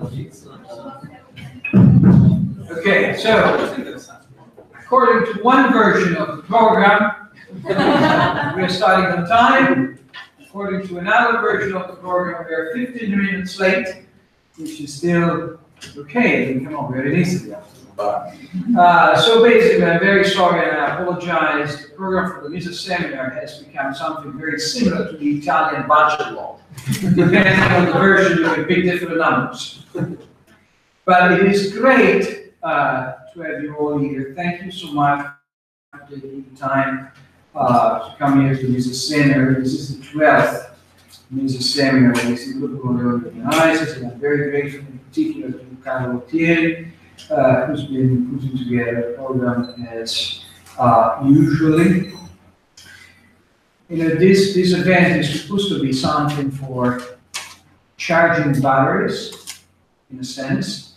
Okay, so according to one version of the program, we are starting on time. According to another version of the program, we are 15 minutes late, which is still okay. Come on, we're in Italy after all. So basically, I'm very sorry and I apologize. The program for the Mises seminar has become something very similar to the Italian budget law. Depending on the version, you get big different numbers. But it is great to have you all here. Thank you so much for taking the time to come here to the Mises seminar. This is the 12th Mises seminar Emanuele organizes, and I'm very grateful in particular to Carlo Thieri, who's been putting together a program as usually. You know, this event is supposed to be something for charging batteries, in a sense.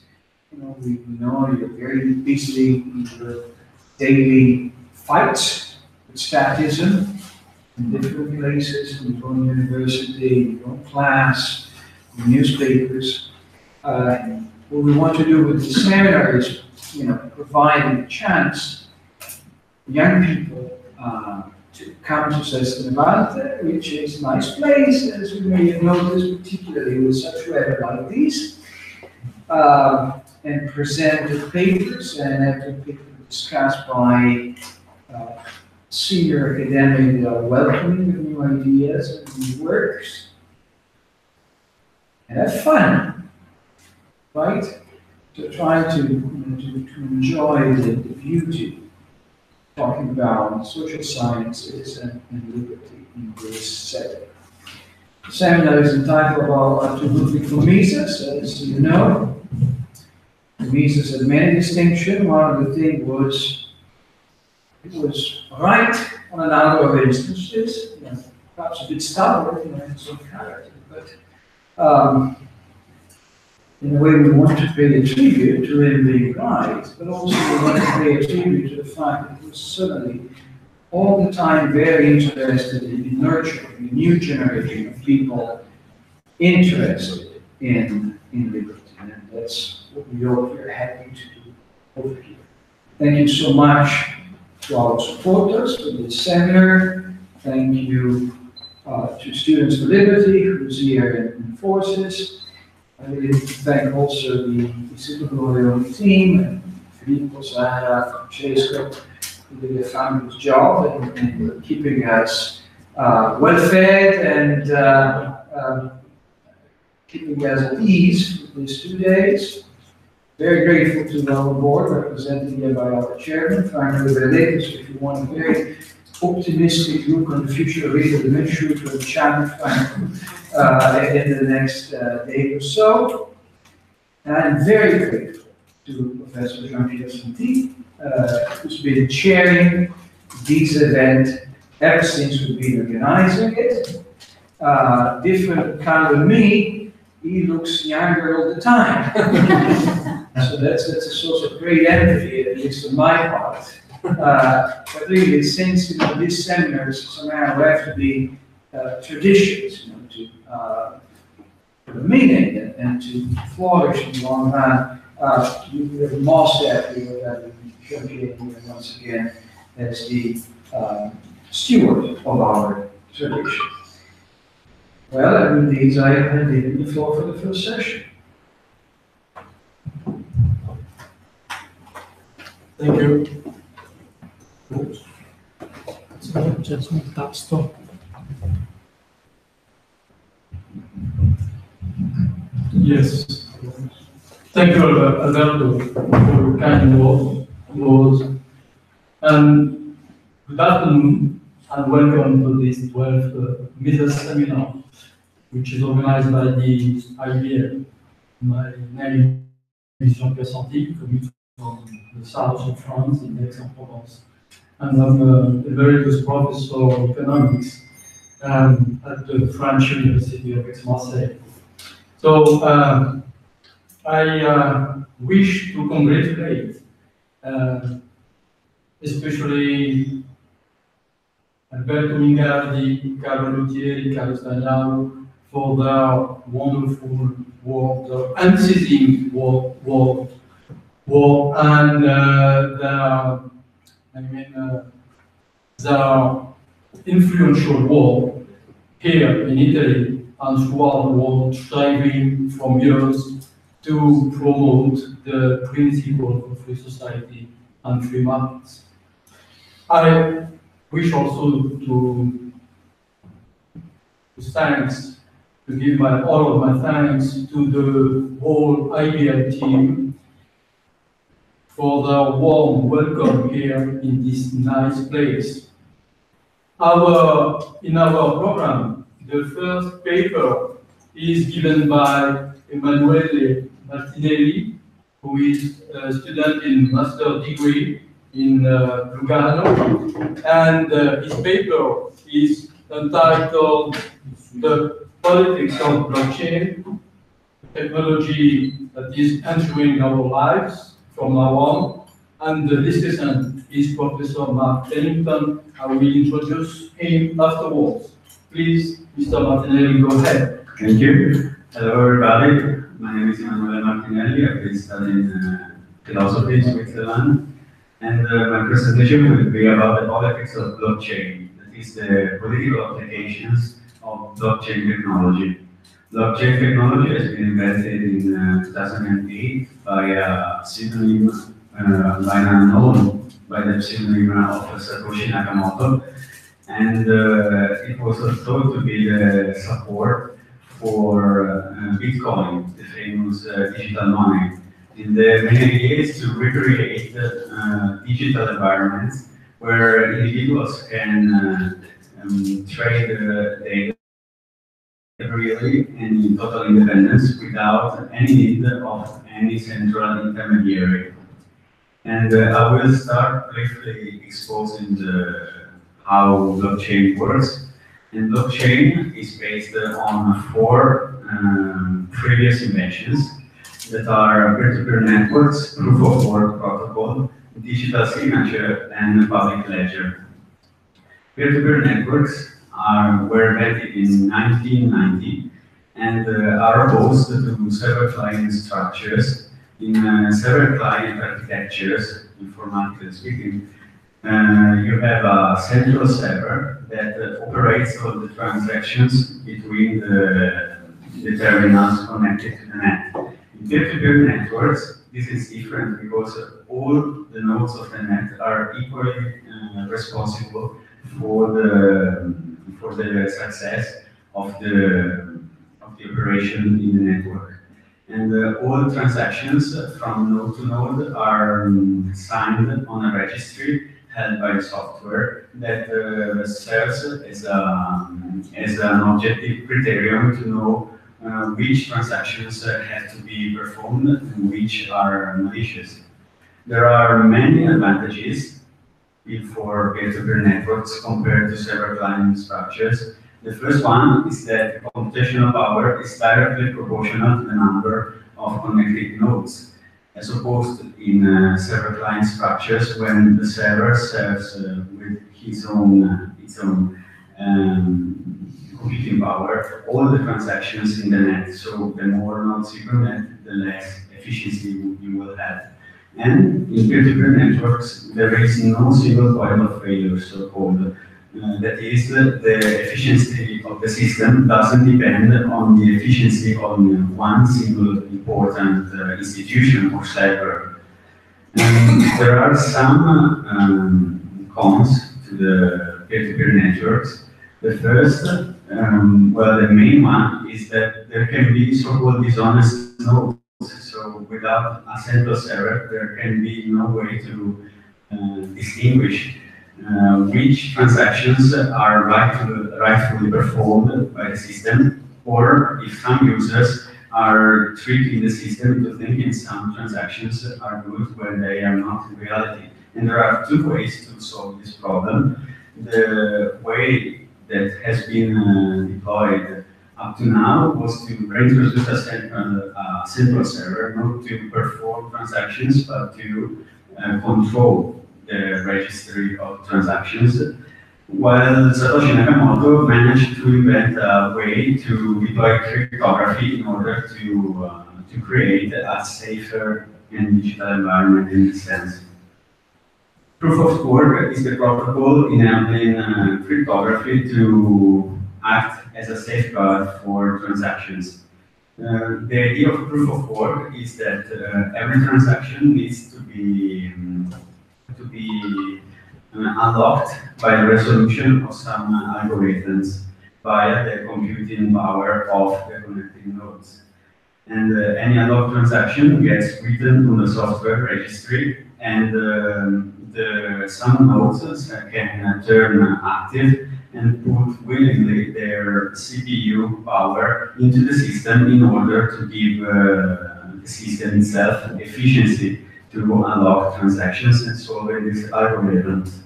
You know, we know you're very busy in your daily fights with statism in different places, in your own university, in your own class, in newspapers. What we want to do with the seminar is, you know, provide a chance for young people to come to Sestinavanti, which is a nice place, as you may have noticed, particularly with such weather like this, and present the papers and have the papers discussed by senior academics that are welcoming of new ideas and new works. And have fun, right? To try to enjoy the beauty, talking about social sciences and liberty in this setting. The seminar is entitled to Ludwig von Mises, as you know. Mises had many distinctions. One of the things was it was right on a number of instances, you know, perhaps a bit stubborn, you know, in some character, but in a way we want to pay a tribute to him being right, but also we want to pay a tribute to the fact that he was certainly all the time very interested in nurturing a new generation of people interested in liberty. And that's what we all are happy to do over here. Thank you so much to our supporters for this seminar. Thank you to Students for Liberty, who's here in Forces. I really thank also the Emanuele team, and Filippo, Sara, Francesco, who did a fabulous job in keeping us well fed and keeping us at ease for these 2 days. Very grateful to our board, represented here by our chairman, Franco Verletti. So if you want a very optimistic look on the future, really make sure to have a chat with Franco in the next day or so. And I'm very grateful to Professor Jean-Pierre Santi, who's been chairing this event ever since we've been organizing it. Different kind of me, he looks younger all the time. So that's a source of great envy, at least on my part. But really, since these seminars somehow have to be traditions, to for the meaning and to flourish in the long run, we are most happy with having Jean-Pierre here once again as the steward of our tradition. Well, and with these, I have given the floor for the first session. Thank you. Just un tasto. Yes. Thank you, Alberto, for your kind words. And good afternoon, and welcome to this 12th Mises seminar, which is organized by the IBM. My name is Jean-Pierre Santi, coming from the south of France, in Aix-en-Provence. And I'm a emeritus professor of economics at the French University of Aix-Marseille. So I wish to congratulate especially Alberto Mingardi, Carlo Thieri, Carlo Stagnaro for their wonderful work, their unceasing work and their influential work here in Italy and throughout the world, striving from years to promote the principle of free society and free markets. I wish also to thanks, to give all of my thanks to the whole IBL team for their warm welcome here in this nice place. In our program, the first paper is given by Emanuele Martinelli, who is a student in master's degree in Lugano, and his paper is entitled "The Politics of Blockchain, Technology that is entering our lives from now on." And the discussant is Professor Mark Pennington. I will introduce him afterwards. Please, Mr. Martinelli, go ahead. Thank you. Hello, everybody. My name is Emanuele Martinelli. I've been studying philosophy in Switzerland. And my presentation will be about the politics of blockchain. That is the political applications of blockchain technology. Blockchain technology has been invented in 2008 by a pseudonym by an unknown, by the pseudonym of Satoshi Nakamoto, and it was thought to be the support for Bitcoin, the famous digital money. And the main idea is to recreate digital environments where individuals can trade data freely and in total independence without any need of any central intermediary. And I will start briefly exposing how blockchain works. And blockchain is based on 4 previous inventions that are peer-to-peer networks, proof-of-work protocol, digital signature, and public ledger. Peer-to-peer networks were invented in 1990 and are opposed to server client structures. In server client architectures, informatically speaking, you have a central server that operates all the transactions between the terminals connected to the net. In peer-to-peer networks, this is different because all the nodes of the net are equally responsible for the success of the operation in the network. And all transactions from node to node are signed on a registry held by software that serves as an objective criterion to know which transactions have to be performed and which are malicious. There are many advantages for peer-to-peer networks compared to server client structures. The first one is that computational power is directly proportional to the number of connected nodes, as opposed to in server client structures when the server serves with its own computing power all the transactions in the net. So the more nodes you connect, the less efficiency you will have. And in peer-to-peer networks, there is no single point of failure, so-called. That is, the efficiency of the system doesn't depend on the efficiency of one single important institution or server. There are some cons to the peer-to-peer networks. The first, the main one is that there can be so-called dishonest nodes. So without a central server, there can be no way to distinguish which transactions are rightfully performed by the system, or if some users are tricking the system into thinking some transactions are good when they are not in reality. And there are 2 ways to solve this problem. The way that has been deployed up to now was to reintroduce a central server, not to perform transactions, but to control the registry of transactions. While Satoshi Nakamoto managed to invent a way to deploy cryptography in order to create a safer and digital environment in this sense. Proof of work is the protocol enabling cryptography to act as a safeguard for transactions. The idea of proof of work is that every transaction needs to be unlocked by the resolution of some algorithms via the computing power of the connecting nodes. And any unlocked transaction gets written on the software registry, and some nodes can turn active and put willingly their CPU power into the system in order to give the system itself efficiency to unlock transactions and solve these algorithms.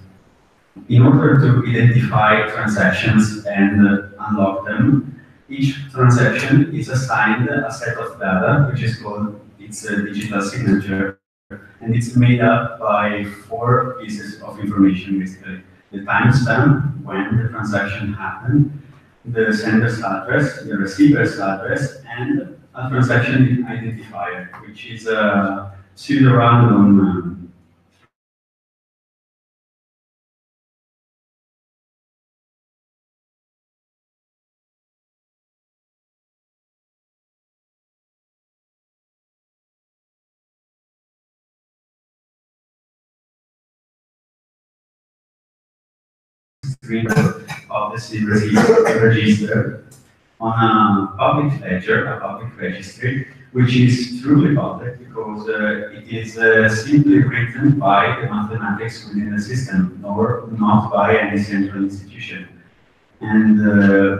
In order to identify transactions and unlock them, each transaction is assigned a set of data, which is called its digital signature, and it's made up by 4 pieces of information, basically. The timestamp, when the transaction happened, the sender's address, the receiver's address, and a transaction identifier, which is a pseudo-random string of the secret register on a public ledger, a public registry, which is truly public because it is simply written by the mathematics within the system, nor not by any central institution. And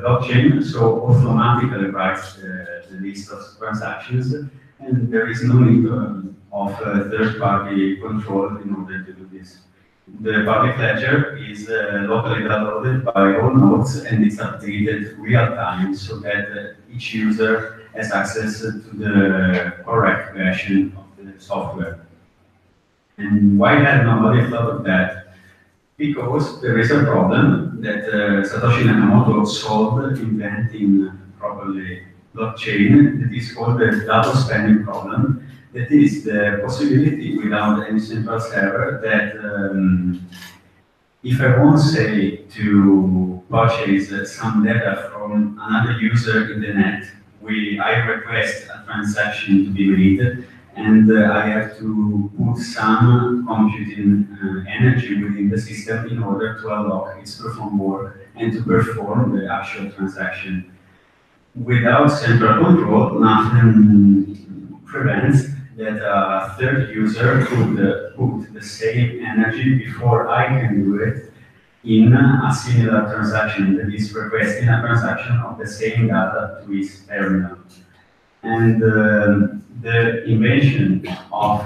blockchain so automatically writes the list of transactions, and there is no need of third-party control in order to do this. The public ledger is locally downloaded by all nodes, and it's updated real time so that each user has access to the correct version of the software. And why had nobody thought of that? Because there is a problem that Satoshi Nakamoto solved inventing properly blockchain that is called the double spending problem. That is the possibility without any central server that if I want, say, to purchase some data from another user in the net, I request a transaction to be made, and I have to put some computing energy within the system in order to unlock its proof of work and to perform the actual transaction. Without central control, nothing prevents that a third user could put the same energy before I can do it in a similar transaction, that is requesting a transaction of the same data to its terminal. And the invention of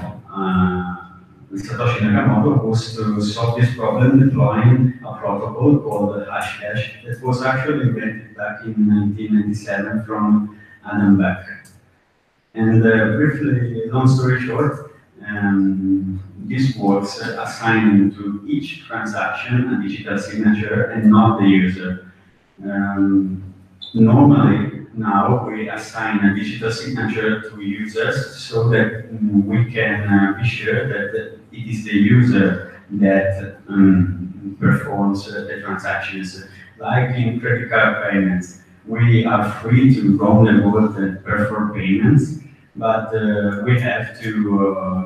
Satoshi Nakamoto was to solve this problem deploying a protocol called Hashcash that was actually invented back in 1997 from Adam Beck. And briefly, long story short, this works assigning to each transaction a digital signature and not the user. Normally, now we assign a digital signature to users so that we can be sure that it is the user that performs the transactions. Like in credit card payments, we are free to roam the world and perform payments, but we have to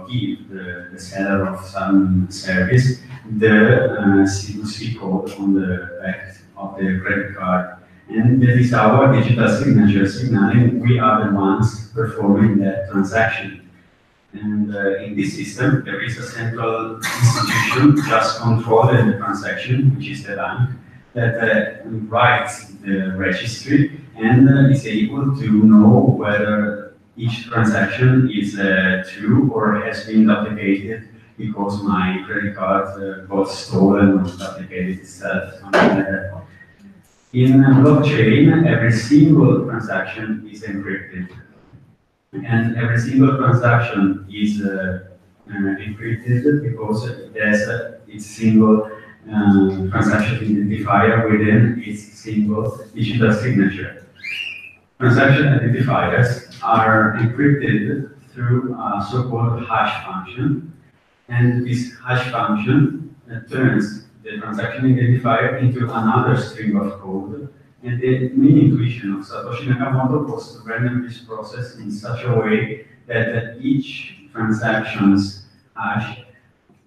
give the seller of some service the C2C code on the back of the credit card. And that is our digital signature signaling we are the ones performing that transaction. And in this system, there is a central institution just controlling the transaction, which is the bank, that writes the registry and is able to know whether each transaction is true or has been duplicated because my credit card got stolen or duplicated itself, something like that. In blockchain, every single transaction is encrypted. And every single transaction is encrypted because it has its single transaction identifier within its single digital signature. Transaction identifiers are encrypted through a so-called hash function, and this hash function turns the transaction identifier into another string of code, and the main intuition of Satoshi Nakamoto was to render this process in such a way that each transaction's hash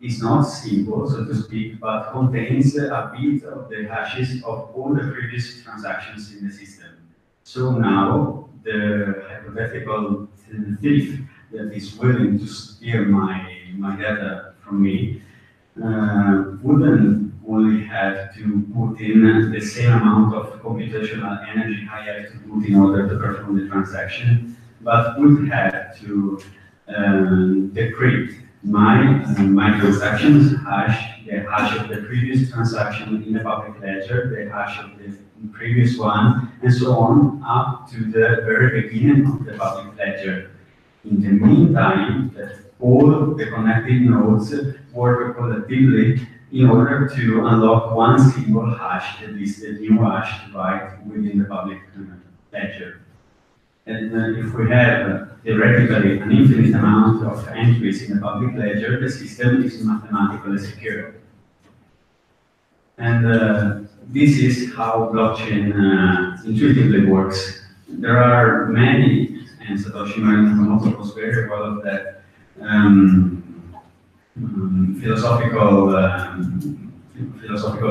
is not simple, so to speak, but contains a bit of the hashes of all the previous transactions in the system. So now, the hypothetical thief that is willing to steal my data from me wouldn't only have to put in the same amount of computational energy I have to put in order to perform the transaction, but would have to decrypt my transactions hash, the hash of the previous transaction in the public ledger, the hash of the previous one, and so on, up to the very beginning of the public ledger. In the meantime, that all the connected nodes work collectively in order to unlock one single hash, that is the new hash to write within the public ledger. And if we have theoretically an infinite amount of entries in the public ledger, the system is mathematically secure. And this is how blockchain intuitively works. There are many, and Satoshi Nakamoto was very aware of that, philosophical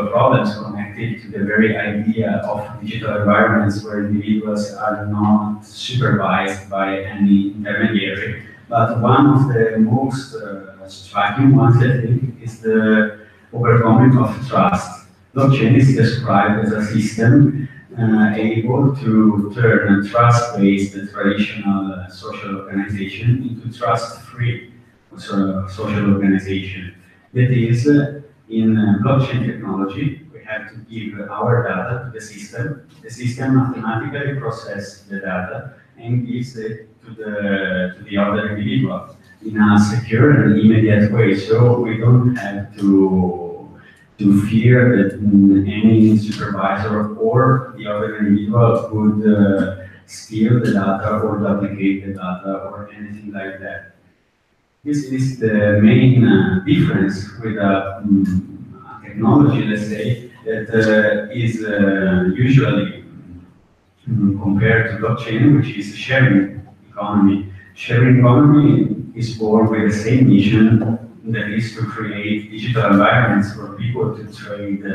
problems connected to the very idea of digital environments where individuals are not supervised by any intermediary. But one of the most striking ones, I think, is the overcoming of trust. Blockchain is described as a system able to turn a trust-based traditional social organization into trust-free social organization. That is, in blockchain technology, we have to give our data to the system. The system mathematically processes the data and gives it to the other individual in a secure and immediate way. So we don't have to fear that any supervisor or the other individual would steal the data or duplicate the data or anything like that. This is the main difference with a technology, let's say, that is usually compared to blockchain, which is sharing economy. Sharing economy is born with the same mission, that is to create digital environments for people to trade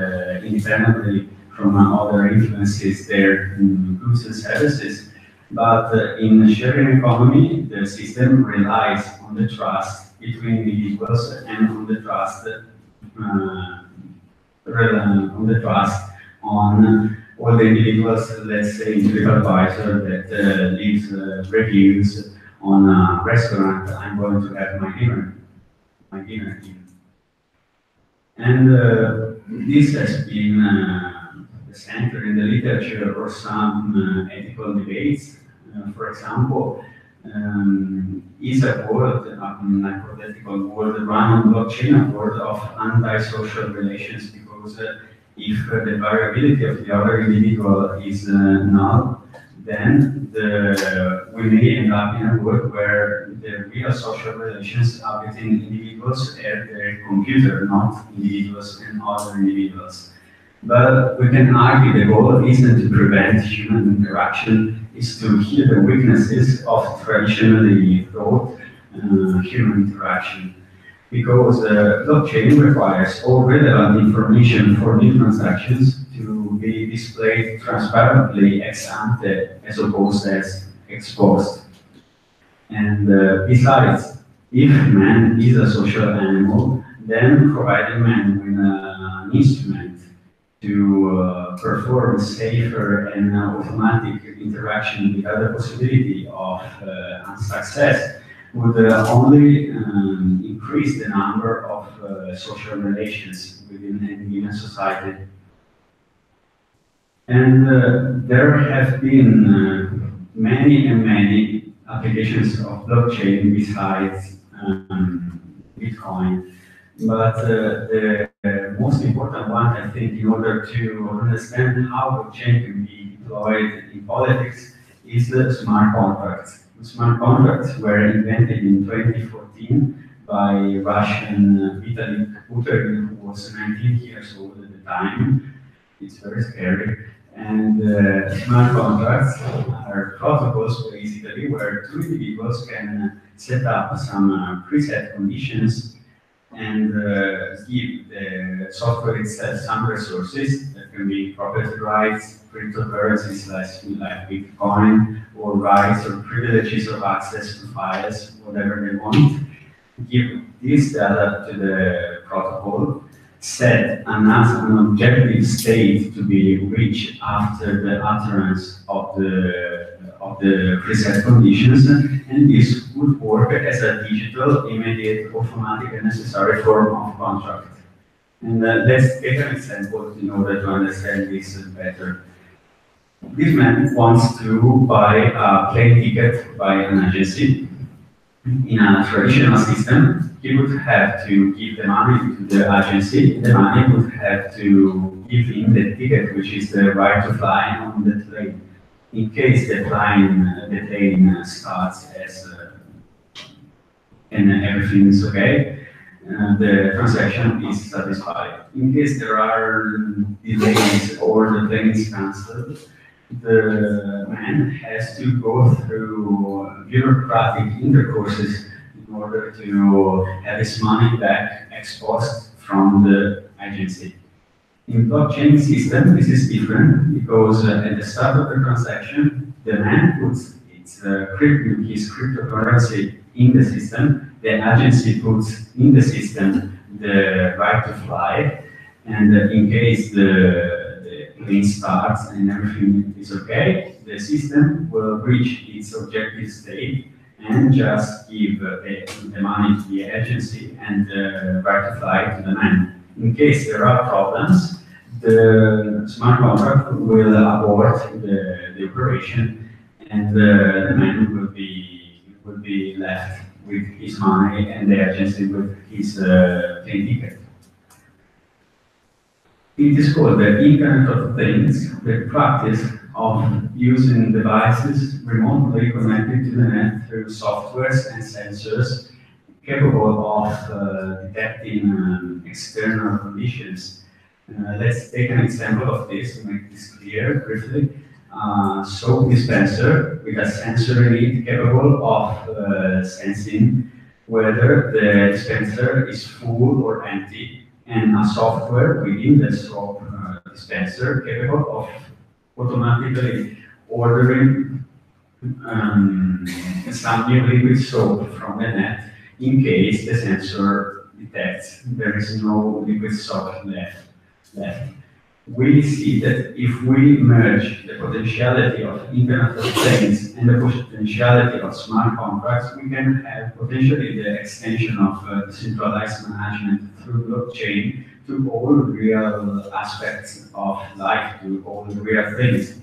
independently from other influences, their goods and services. But in the economy, the system relies on the trust between individuals and on the trust on all the individuals, let's say, individual advisor that leaves reviews on a restaurant. I'm going to have my dinner here. And this has been the center in the literature or some ethical debates. For example, is a world, an hypothetical world run on blockchain, a world of anti-social relations, because if the variability of the other individual is null, then we may end up in a world where the real social relations are between individuals and their computer, not individuals and other individuals. But we can argue the goal isn't to prevent human interaction, is to heal the weaknesses of traditionally thought human interaction. Because blockchain requires all relevant information for new transactions to be displayed transparently ex ante as opposed as ex post. And besides, if man is a social animal, then providing man with an instrument to perform safer and automatic interaction without the possibility of success would only increase the number of social relations within any given society. And there have been many and many applications of blockchain besides Bitcoin. But the most important one, I think, in order to understand how blockchain can be deployed in politics is the smart contracts. The smart contracts were invented in 2014 by Russian Vitalik Buterin, who was 19 years old at the time. It's very scary. And smart contracts are protocols basically where two individuals can set up some preset conditions and give the software itself some resources that can be property rights, cryptocurrencies like Bitcoin, or rights or privileges of access to files, whatever they want. Give this data to the protocol, set an objective state to be reached after the utterance of the preset conditions, and this would work as a digital, immediate, automatic, and necessary form of contract. And let's take an example in order to understand this better. This man wants to buy a plane ticket by an agency. In a traditional system, he would have to give the money to the agency. The money would have to give him the ticket, which is the right to fly on the plane. In case the plane starts as and everything is okay, the transaction is satisfied. In case there are delays or the plane is cancelled, the man has to go through bureaucratic intercourses in order to have his money back ex post from the agency. In blockchain system, this is different because at the start of the transaction, the man puts his cryptocurrency in the system, the agency puts in the system the right to fly, and in case the plane starts and everything is okay, the system will reach its objective state and just give the money to the agency and the right to fly to the man. In case there are problems, the smart contract will abort the operation, and the man will be left with his money and the agency with his plane ticket. It is called the Internet of Things, the practice of using devices remotely connected to the net through softwares and sensors capable of detecting external conditions. Let's take an example of this to make this clear briefly. Soap dispenser with a sensor in it capable of sensing whether the dispenser is full or empty, and a software within the soap dispenser capable of automatically ordering some new liquid soap from the net in case the sensor detects there is no liquid soap left. We see that if we merge the potentiality of Internet of Things and the potentiality of smart contracts, we can have potentially the extension of decentralized management through blockchain to all real aspects of life, to all real things.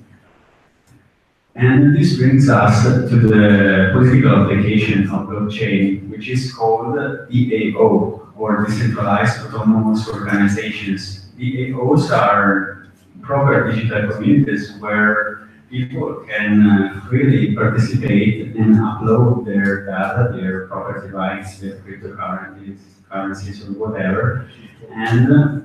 And this brings us to the political application of blockchain, which is called DAO, or Decentralized Autonomous Organizations. DAOs are proper digital communities where people can freely participate and upload their data, their property rights, their cryptocurrencies or whatever, and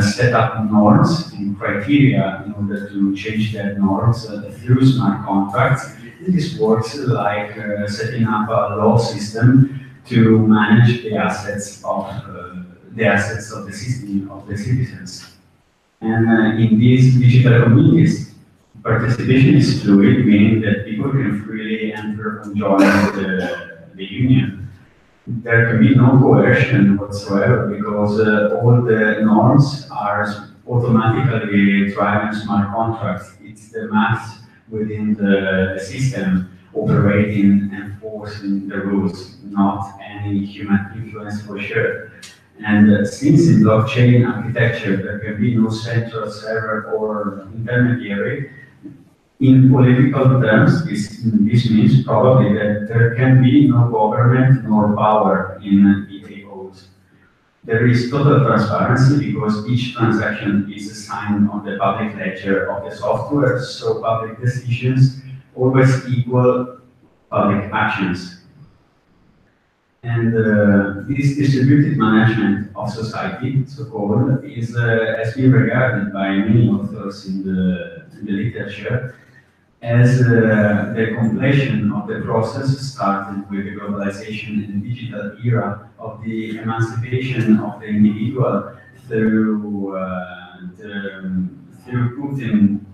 set up norms and criteria in order to change their norms through smart contracts. This works like setting up a law system to manage the assets of the system of the citizens. And in these digital communities, participation is fluid, meaning that people can freely enter and join the union. There can be no coercion whatsoever because all the norms are automatically driven smart contracts. It's the mass within the system operating and enforcing the rules, not any human influence for sure. And since in blockchain architecture there can be no central server or intermediary, in political terms, this means probably that there can be no government nor power in DAOs. There is total transparency because each transaction is signed on the public ledger of the software, so public decisions always equal public actions. And this distributed management of society, so-called, has been regarded by many authors in the literature as the completion of the process started with the globalization and digital era of the emancipation of the individual through putting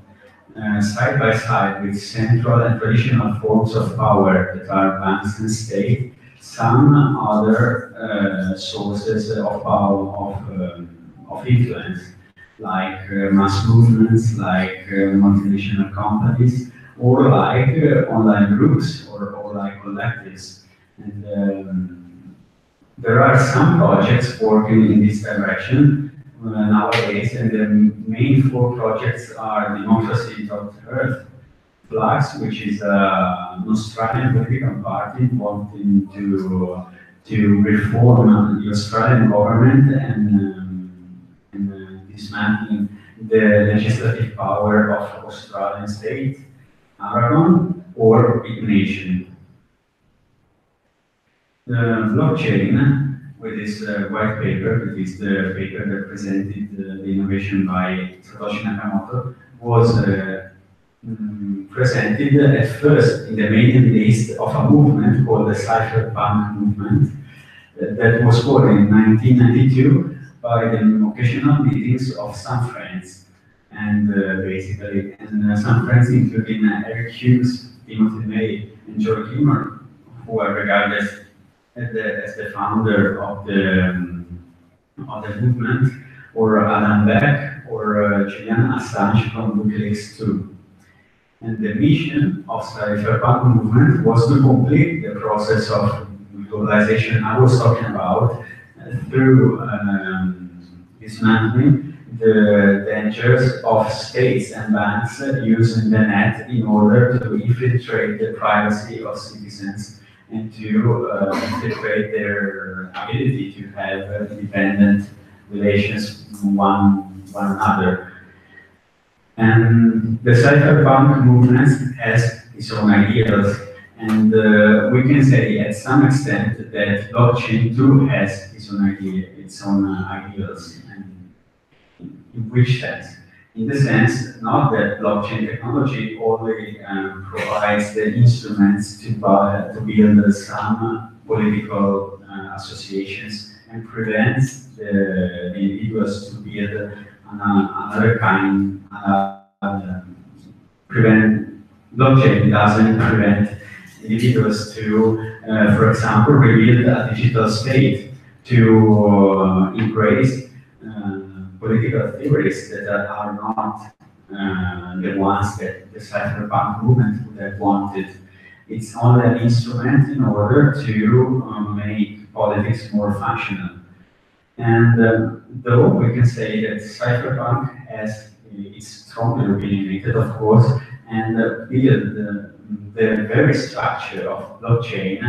side by side with central and traditional forms of power that are banks and state, some other sources of power, of influence, like mass movements, like multinational companies, or like online groups, or like collectives. And there are some projects working in this direction nowadays, and the main four projects are Democracy.Earth, Flux, which is an Australian political party wanting to reform the Australian government and dismantling the legislative power of Australian state, Aragon, or Big Nation. The blockchain, with this white paper, that is the paper that presented the innovation by Satoshi Nakamoto, was presented at first in the mailing list of a movement called the cypherpunk movement that was formed in 1992 by the occasional meetings of some friends, and some friends including Eric Hughes, Timothy May, and Joe Kimmer, who are regarded as the founder of the movement, or Adam Beck, or Julian Assange from WikiLeaks too. And the mission of the cypherpunk movement was to complete the process of globalization I was talking about through dismantling the dangers of states and banks using the net in order to infiltrate the privacy of citizens and to infiltrate their ability to have independent relations with one another. And the cypherpunk movement has its own ideals, and we can say at some extent that blockchain too has its own ideals. And in which sense? In the sense, not that blockchain technology only provides the instruments to build some political associations and prevents the individuals to build another kind. Blockchain doesn't prevent individuals to, for example, rebuild a digital state, to embrace political theories that are not the ones that the cypherpunk movement would have wanted. It's only an instrument in order to make politics more functional. And though we can say that cypherpunk it's strongly opinionated, of course, and build the very structure of blockchain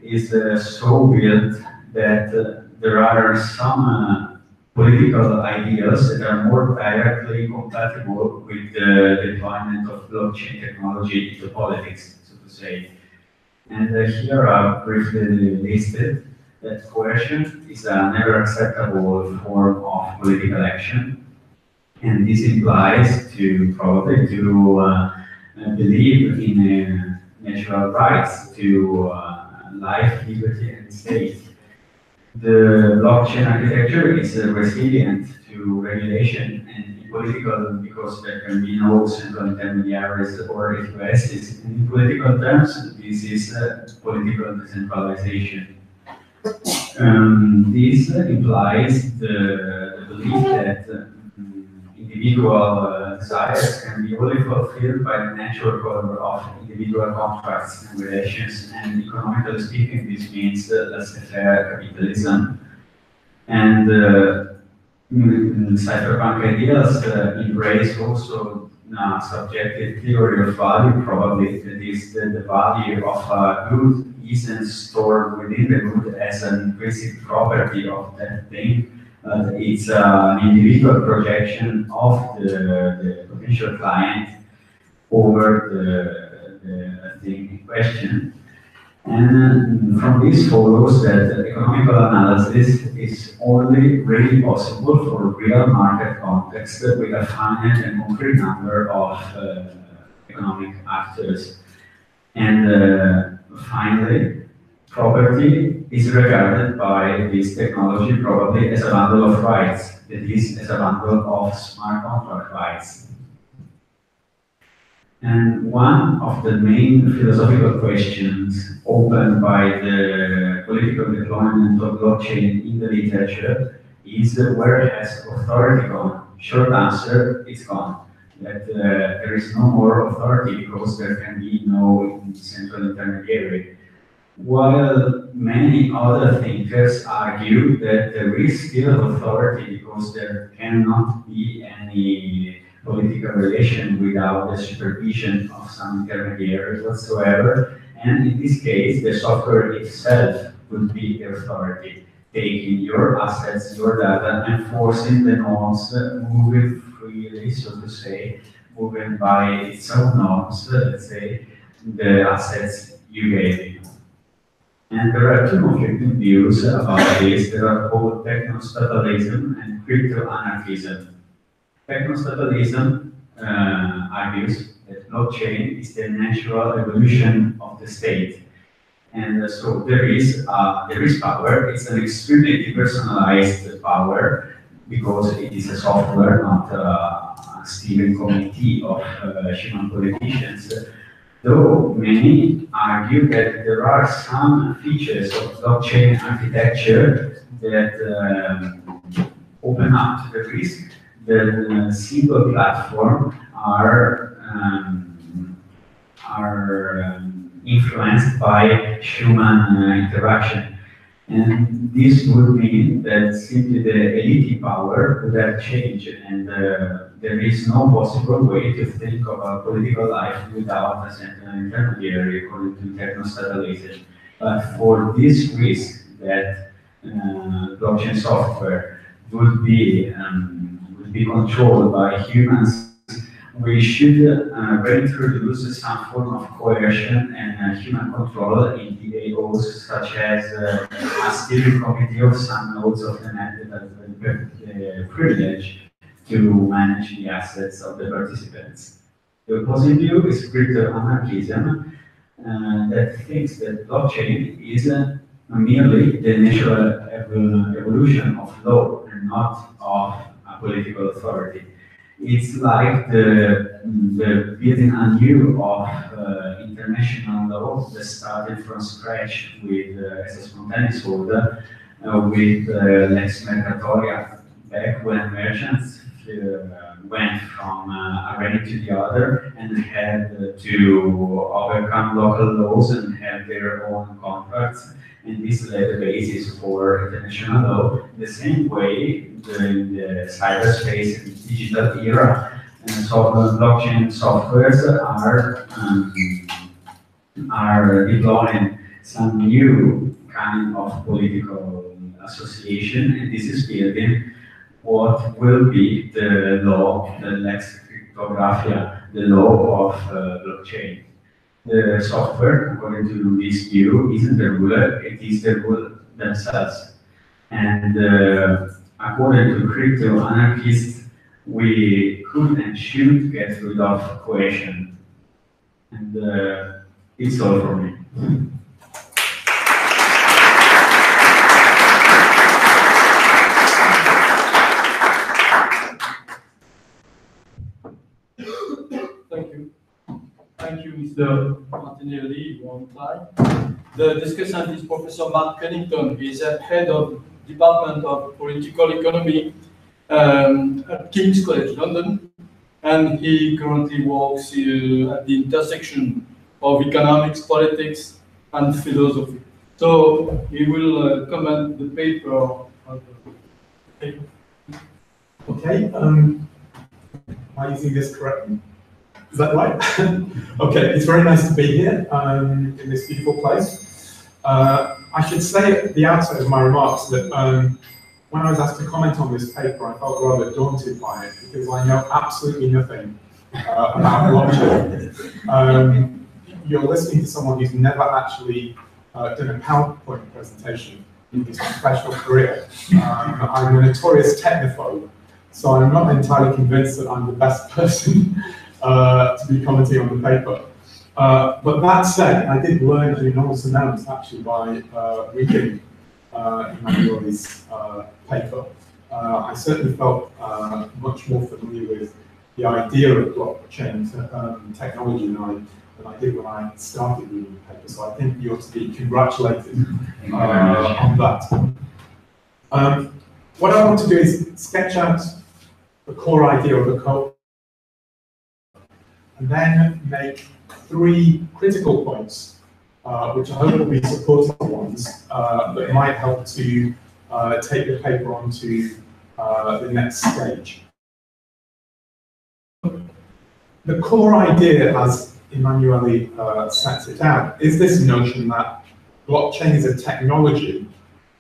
is so built that there are some political ideas that are more directly compatible with the deployment of blockchain technology into politics, so to say. And here are briefly listed that coercion is a never acceptable form of political action. And this implies probably to believe in natural rights to life, liberty, and state. The blockchain architecture is resilient to regulation and political, because there can be no central intermediaries or requests. In political terms, this is political decentralization. This implies the belief that individual desires can be only fulfilled by the natural order of individual contracts and relations, and economically speaking, this means laissez-faire capitalism. And cypherpunk ideas embrace also subjective theory of value, probably, that is the value of a good isn't stored within the good as an intrinsic property of that thing, but it's an individual projection of the potential client over the thing in question. And from this follows that economical analysis is only really possible for real market context with a finite and concrete number of economic actors. And finally, property is regarded by this technology probably as a bundle of rights, that is, as a bundle of smart contract rights. And one of the main philosophical questions opened by the political deployment of blockchain in the literature is where has authority gone? Short answer, it's gone. That there is no more authority because there can be no central intermediary. While many other thinkers argue that there is still authority because there cannot be any political relation without the supervision of some intermediary whatsoever, and in this case, the software itself would be the authority, taking your assets, your data, and forcing the nodes moving freely, so to say, moving by its own norms, let's say, the assets you gave it. And there are two conflicting views about this. There are called technostatalism and crypto-anarchism. Technostatalism argues that blockchain is the natural evolution of the state. And so there is power. It's an extremely depersonalized power because it is a software, not a steering committee of human politicians. Though many argue that there are some features of blockchain architecture that open up to the risk that single platform are influenced by human interaction. And this would mean that simply the elite power would have changed, and there is no possible way to think of a political life without a central intermediary according to technostatalism. But for this risk that blockchain software would be controlled by humans, we should reintroduce some form of coercion and human control in DAOs, such as a steering committee of some nodes of the net that has the privilege to manage the assets of the participants. The opposite view is crypto-anarchism that thinks that blockchain is merely the natural evolution of law and not of a political authority. It's like the building anew of international law that started from scratch with as a spontaneous order with lex mercatoria back when merchants went from a realm to the other and had to overcome local laws and have their own contracts. And this laid the basis for international law. The same way during the cyberspace and digital era, and so blockchain softwares are deploying some new kind of political association, and this is building what will be the law, the lex cryptographia, the law of blockchain. The software, according to this view, isn't the ruler, it is the rule themselves. And according to crypto-anarchists, we could and should get rid of coercion. And it's all for me. Thank you, Mr. Martinelli, one time. The discussant is Professor Mark Pennington. He is head of Department of Political Economy at King's College London, and he currently works at the intersection of economics, politics, and philosophy. So he will comment the paper. Okay, am I using this correctly? Is that right? Okay, it's very nice to be here in this beautiful place. I should say at the outset of my remarks that when I was asked to comment on this paper, I felt rather daunted by it because I know absolutely nothing about blockchain. You're listening to someone who's never actually done a PowerPoint presentation in his professional career. I'm a notorious technophobe, so I'm not entirely convinced that I'm the best person to be commenting on the paper. But that said, I did learn an enormous amount actually by reading Emanuele's paper. I certainly felt much more familiar with the idea of blockchain technology than I did when I started reading the paper. So I think you ought to be congratulated on that. What I want to do is sketch out the core idea of the code and then make 3 critical points, which I hope will be supportive ones that might help to take the paper on to the next stage. The core idea, as Emanuele sets it out, is this notion that blockchain is a technology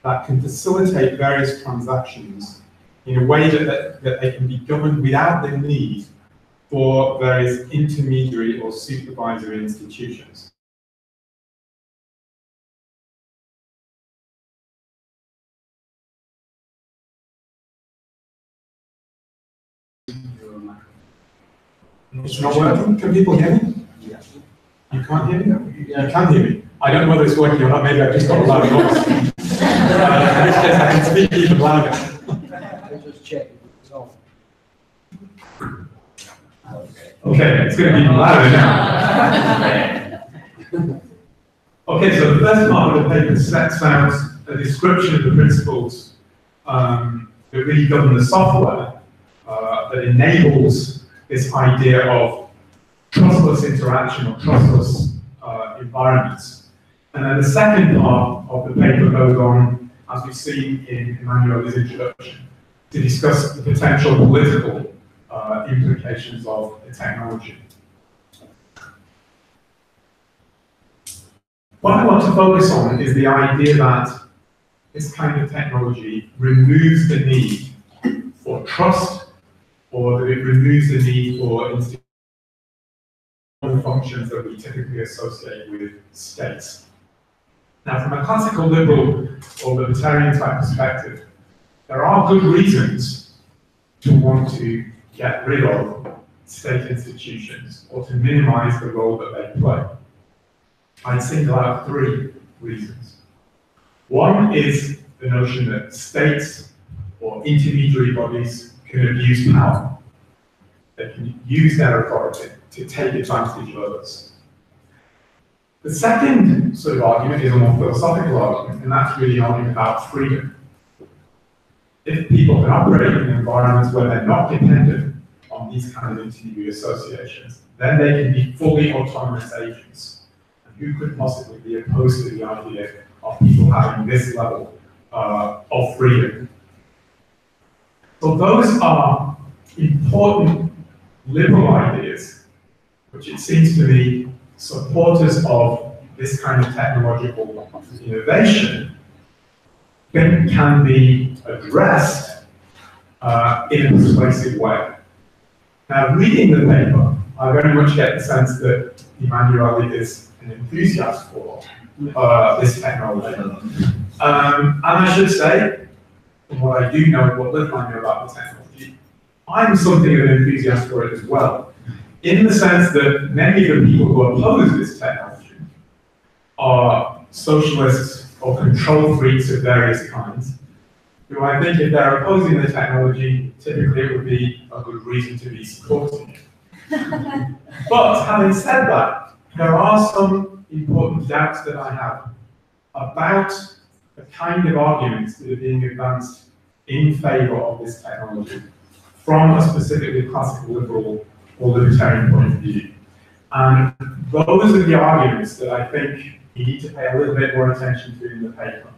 that can facilitate various transactions in a way that they can be governed without the need for various intermediary or supervisory institutions. It's not working? Can people hear me? Yeah. You can't hear me? Yeah. You can hear me. I don't know whether it's working or not. Maybe I've just got a loud voice. In which case I can speak even louder. I'll just check if it's on. Okay, it's going to be even louder now. Okay, so the first part of the paper sets out a description of the principles that really govern the software that enables this idea of trustless interaction or trustless environments. And then the second part of the paper goes on, as we've seen in Emanuele's introduction, to discuss the potential political implications of the technology. What I want to focus on is the idea that this kind of technology removes the need for trust, or that it removes the need for institutional functions that we typically associate with states. Now, from a classical liberal or libertarian type perspective, there are good reasons to want to get rid of state institutions or to minimize the role that they play. I'd single out 3 reasons. One is the notion that states or intermediary bodies can abuse power. They can use their authority to take advantage of others. The second sort of argument is a more philosophical argument, and that's really an argument about freedom. If people can operate in environments where they're not dependent on these kind of intermediary associations, then they can be fully autonomous agents. And who could possibly be opposed to the idea of people having this level of freedom? So those are important liberal ideas, which it seems to me supporters of this kind of technological innovation can be addressed in a persuasive way. Now, reading the paper, I very much get the sense that Emanuele is an enthusiast for this technology. And I should say, from what I do know, what little I know about the technology, I'm something of an enthusiast for it as well, in the sense that many of the people who oppose this technology are socialists or control freaks of various kinds, who I think if they're opposing the technology, typically it would be a good reason to be supporting it. But having said that, there are some important doubts that I have about the kind of arguments that are being advanced in favor of this technology from a specifically classical liberal or libertarian point of view. And those are the arguments that I think you need to pay a little bit more attention to in the paper.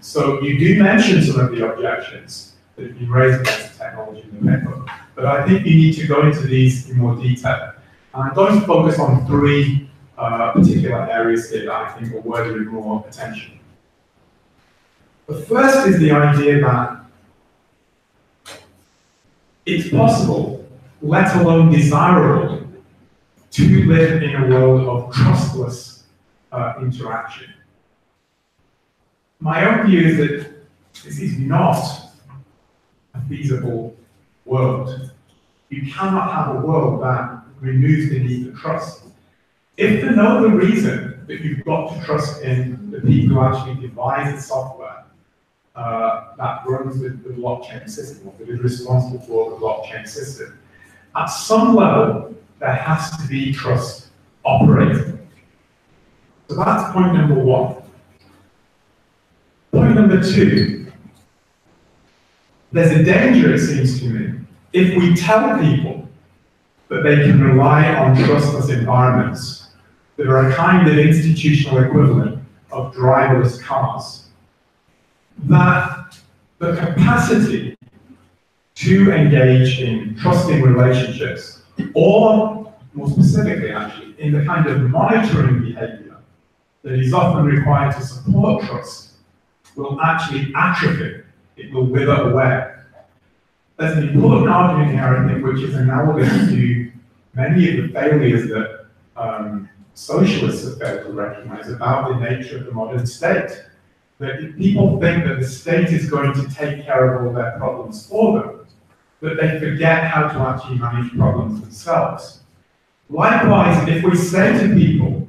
So you do mention some of the objections that have been raised against the technology in the paper, but I think you need to go into these in more detail. And I'm going to focus on 3 particular areas here that I think are worthy of more attention. The first is the idea that it's possible, let alone desirable, to live in a world of trustless interaction. My own view is that this is not a feasible world. You cannot have a world that removes the need for trust. If for no other reason that you've got to trust in the people who actually devise the software that runs the blockchain system, or that is responsible for the blockchain system, at some level, there has to be trust operating. So that's point number one. Point number two, there's a danger, it seems to me, if we tell people that they can rely on trustless environments that are a kind of institutional equivalent of driverless cars, that the capacity to engage in trusting relationships, or more specifically actually, in the kind of monitoring behavior that is often required to support trust, will actually atrophy. It will wither away. There's an important argument here, I think, which is analogous to many of the failures that socialists have failed to recognize about the nature of the modern state. That if people think that the state is going to take care of all their problems for them, that they forget how to actually manage problems themselves. Likewise, if we say to people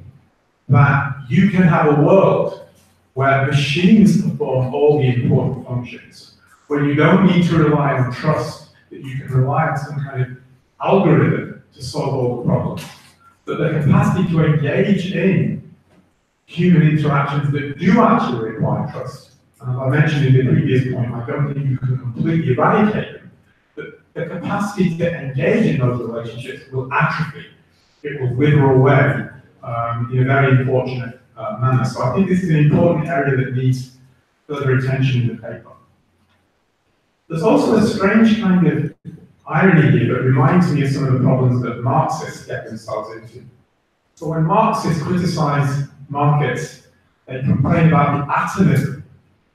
that you can have a world where machines perform all the important functions, where you don't need to rely on trust, that you can rely on some kind of algorithm to solve all the problems, that the capacity to engage in human interactions that do actually require trust, and as I mentioned in the previous point, I don't think you can completely eradicate them, but the capacity to engage in those relationships will atrophy. It will wither away in a very unfortunate manner. So I think this is an important area that needs further attention in the paper. There's also a strange kind of irony here that reminds me of some of the problems that Marxists get themselves into. So when Marxists criticize markets, they complain about the atomism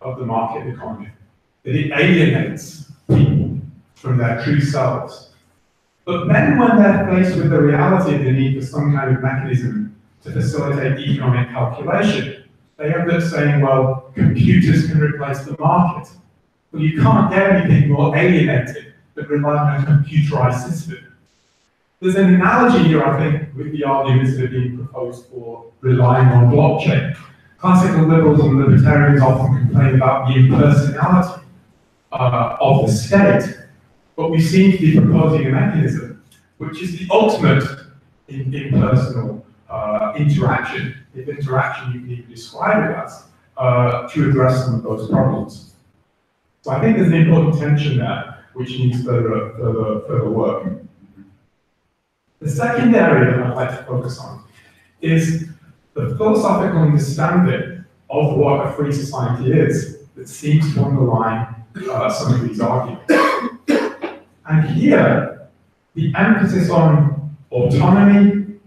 of the market economy, that it alienates people from their true selves. But then when they're faced with the reality of the need for some kind of mechanism to facilitate economic calculation, they end up saying, well, computers can replace the market. Well, you can't get anything more alienated than relying on a computerized system. There's an analogy here, I think, with the arguments that are being proposed for relying on blockchain. Classical liberals and libertarians often complain about the impersonality of the state, but we seem to be proposing a mechanism which is the ultimate in impersonal interaction, if interaction you can even describe it as, to address some of those problems. So I think there's an important tension there which needs further work. The second area that I'd like to focus on is the philosophical understanding of what a free society is that seems to underline some of these arguments. And here, the emphasis on autonomy,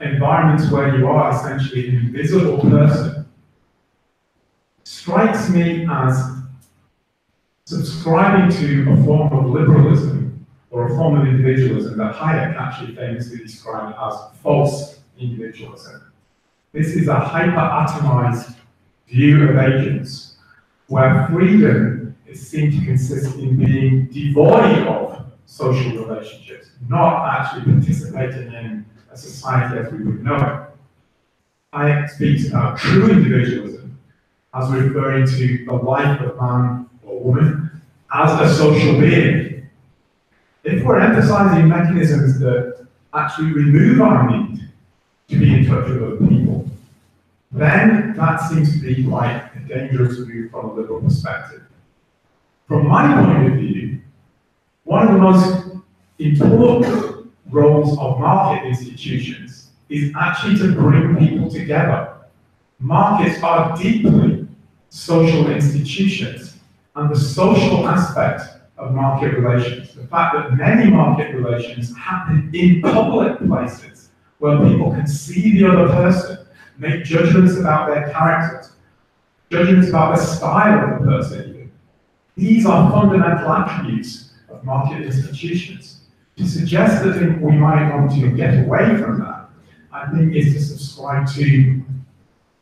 environments where you are essentially an invisible person, strikes me as subscribing to a form of liberalism or a form of individualism that Hayek actually famously described as false individualism. This is a hyper-atomized view of agents, where freedom is seen to consist in being devoid of social relationships, not actually participating in a society as we would know it. Hayek speaks about true individualism as referring to the life of man or woman as a social being. If we're emphasizing mechanisms that actually remove our need to be in touch with other people, then that seems to be quite a dangerous move from a liberal perspective. From my point of view, one of the most important roles of market institutions is actually to bring people together. Markets are deeply social institutions, and the social aspect of market relations, the fact that many market relations happen in public places where people can see the other person, make judgments about their character, judgments about the style of the person even. These are fundamental attributes of market institutions. To suggest that we might want to get away from that, I think is to subscribe to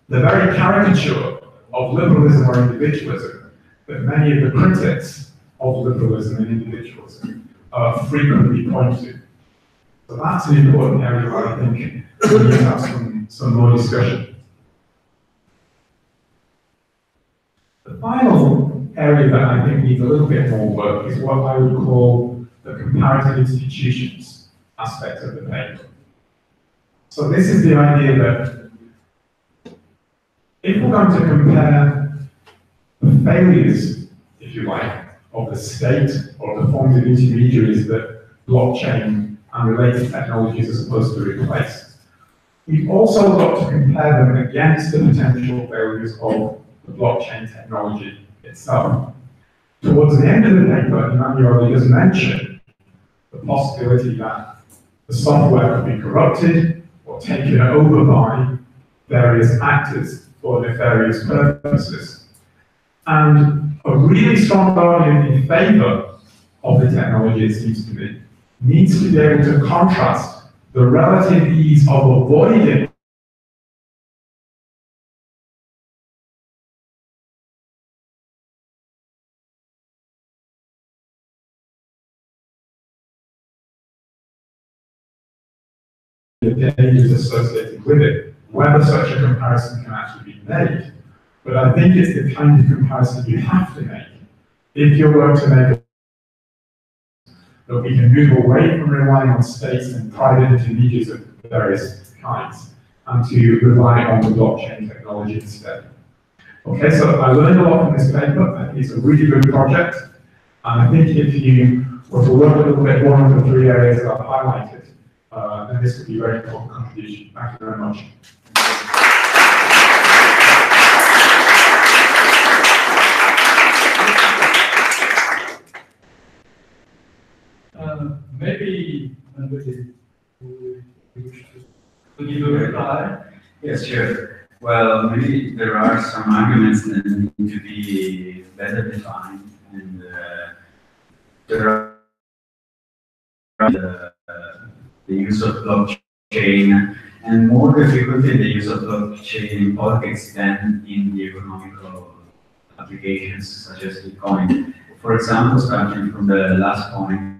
the very caricature of liberalism or individualism that many of the critics of liberalism and individualism frequently point to. So that's an important area where I think we need to have some more discussion. The final area that I think needs a little bit more work is what I would call the comparative institutions aspect of the paper. So this is the idea that if we're going to compare the failures, if you like, of the state or the forms of intermediaries that blockchain and related technologies are supposed to replace, we've also got to compare them against the potential failures of the blockchain technology itself. Towards the end of the paper, Emanuele does mention the possibility that the software could be corrupted or taken over by various actors for nefarious purposes. And a really strong argument in favor of the technology, it seems to me, needs to be able to contrast the relative ease of avoiding the dangers associated with it, whether such a comparison can actually be made. But I think it's the kind of comparison you have to make if you're going to make that we can move away from relying on states and private intermediaries of various kinds and to rely on the blockchain technology instead. Okay, so I learned a lot from this paper. I think it's a really good project. And I think if you were to work a little bit more on the three areas that I've highlighted, then this would be a very important contribution. Thank you very much. Maybe Emanuele, you wish to give a reply? Yes, sure. Well, maybe there are some arguments that need to be better defined, and there are the use of blockchain, and more difficulty the use of blockchain in politics than in the economical applications such as Bitcoin. For example, starting from the last point,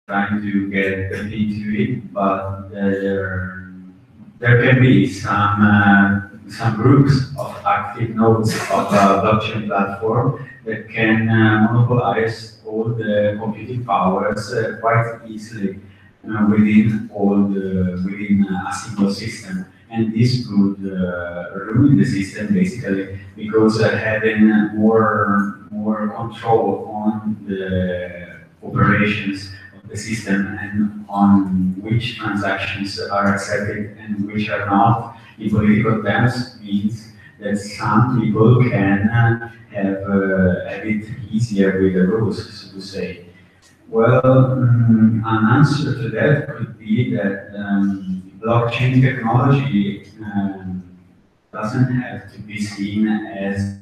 trying to get into it, but there can be some groups of active nodes of a blockchain platform that can monopolize all the computing powers quite easily within a single system, and this could ruin the system basically, because having more control on the operations the system and on which transactions are accepted and which are not in political terms means that some people can have it easier with the rules, so to say. Well, an answer to that could be that blockchain technology doesn't have to be seen as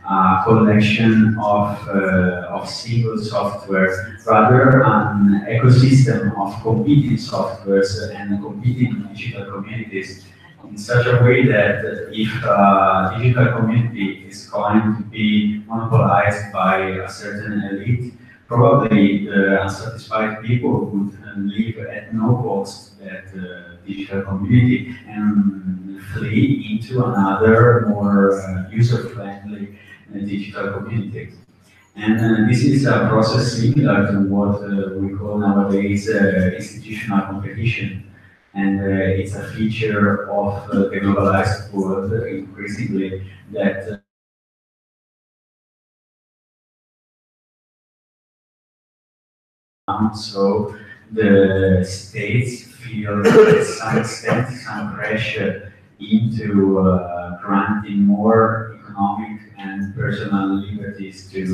a collection of single software, rather an ecosystem of competing softwares and competing digital communities in such a way that if a digital community is going to be monopolized by a certain elite, probably the unsatisfied people would live at no cost that digital community and flee into another more user-friendly digital community. And this is a process similar to what we call nowadays institutional competition. And it's a feature of the globalized world increasingly that so the states feel to some extent some pressure into granting more economic and personal liberties to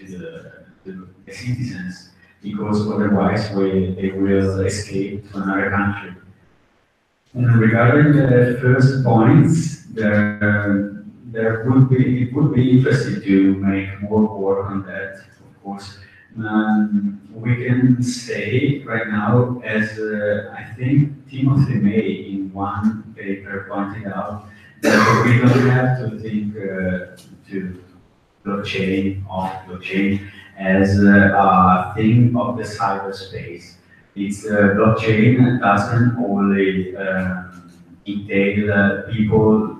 the citizens. because otherwise they will escape to another country. And regarding the first points, it would be interesting to make more work on that, of course. We can say right now, as I think Timothy May in one paper pointed out, that we don't have to think to blockchain as a thing of the cyberspace. It's blockchain doesn't only entail people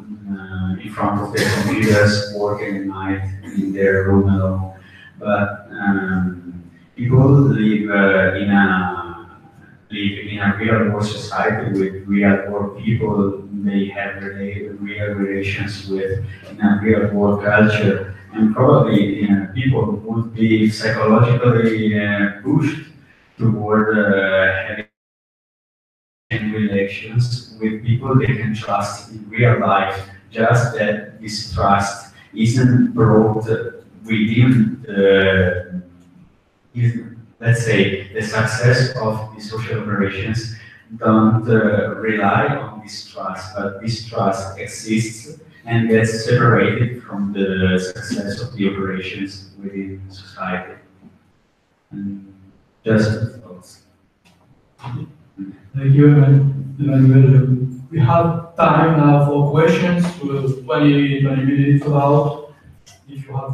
in front of their computers working at night in their room alone, but people live in a real world society with real world people. They have real relations with in a real world culture, and probably people would be psychologically pushed toward having relations with people they can trust in real life. Just that this trust isn't brought within let's say, the success of the social operations don't rely on this trust, but this trust exists and gets separated from the success of the operations within society. And just thoughts. Thank you, Emanuele. We have time now for questions. 20 minutes about. If you have